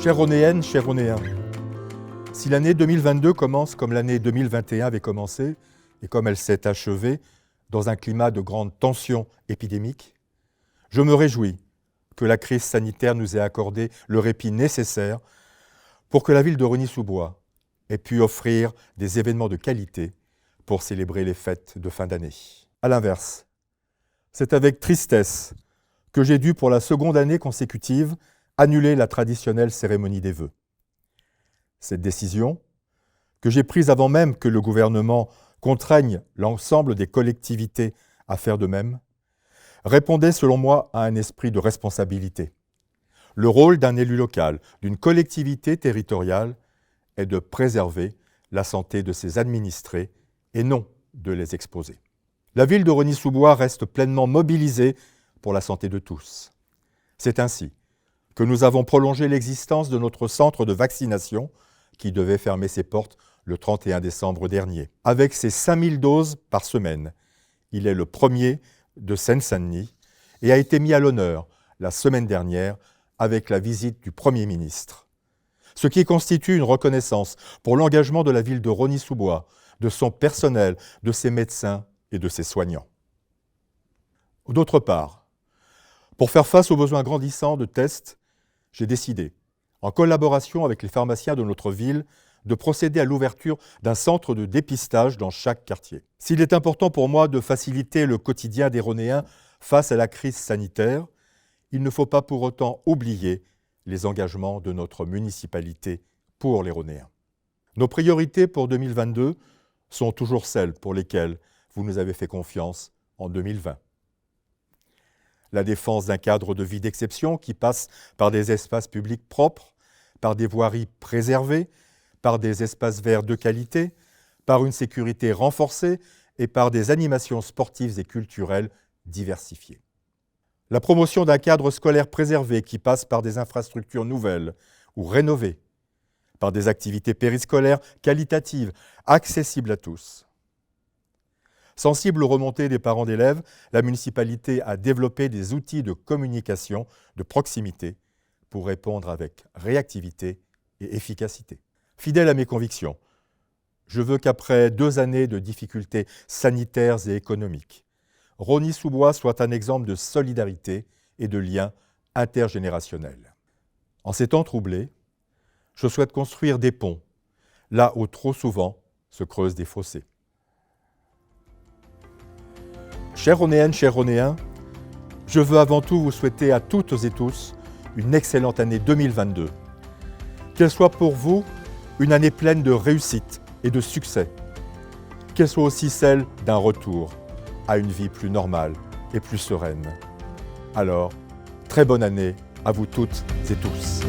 Chères Ronéennes, chers Ronéens, si l'année 2022 commence comme l'année 2021 avait commencé, et comme elle s'est achevée, dans un climat de grande tension épidémique, je me réjouis que la crise sanitaire nous ait accordé le répit nécessaire pour que la ville de Rosny-sous-Bois ait pu offrir des événements de qualité pour célébrer les fêtes de fin d'année. À l'inverse, c'est avec tristesse que j'ai dû, pour la seconde année consécutive, annuler la traditionnelle cérémonie des vœux. Cette décision, que j'ai prise avant même que le gouvernement contraigne l'ensemble des collectivités à faire de même, répondait selon moi à un esprit de responsabilité. Le rôle d'un élu local, d'une collectivité territoriale, est de préserver la santé de ses administrés et non de les exposer. La ville de Rosny-sous-Bois reste pleinement mobilisée pour la santé de tous. C'est ainsi que nous avons prolongé l'existence de notre centre de vaccination qui devait fermer ses portes le 31 décembre dernier. Avec ses 5000 doses par semaine, il est le premier de Seine-Saint-Denis et a été mis à l'honneur la semaine dernière avec la visite du Premier ministre. Ce qui constitue une reconnaissance pour l'engagement de la ville de Rosny-sous-Bois, de son personnel, de ses médecins et de ses soignants. D'autre part, pour faire face aux besoins grandissants de tests, j'ai décidé, en collaboration avec les pharmaciens de notre ville, de procéder à l'ouverture d'un centre de dépistage dans chaque quartier. S'il est important pour moi de faciliter le quotidien des Ronéens face à la crise sanitaire, il ne faut pas pour autant oublier les engagements de notre municipalité pour les Ronéens. Nos priorités pour 2022 sont toujours celles pour lesquelles vous nous avez fait confiance en 2020. La défense d'un cadre de vie d'exception qui passe par des espaces publics propres, par des voiries préservées, par des espaces verts de qualité, par une sécurité renforcée et par des animations sportives et culturelles diversifiées. La promotion d'un cadre scolaire préservé qui passe par des infrastructures nouvelles ou rénovées, par des activités périscolaires qualitatives, accessibles à tous. Sensible aux remontées des parents d'élèves, la municipalité a développé des outils de communication de proximité pour répondre avec réactivité et efficacité. Fidèle à mes convictions, je veux qu'après 2 années de difficultés sanitaires et économiques, Rosny-sous-Bois soit un exemple de solidarité et de lien intergénérationnel. En ces temps troublés, je souhaite construire des ponts, là où trop souvent se creusent des fossés. Chères Ronéennes, chers Ronéens, je veux avant tout vous souhaiter à toutes et tous une excellente année 2022. Qu'elle soit pour vous une année pleine de réussite et de succès. Qu'elle soit aussi celle d'un retour à une vie plus normale et plus sereine. Alors, très bonne année à vous toutes et tous.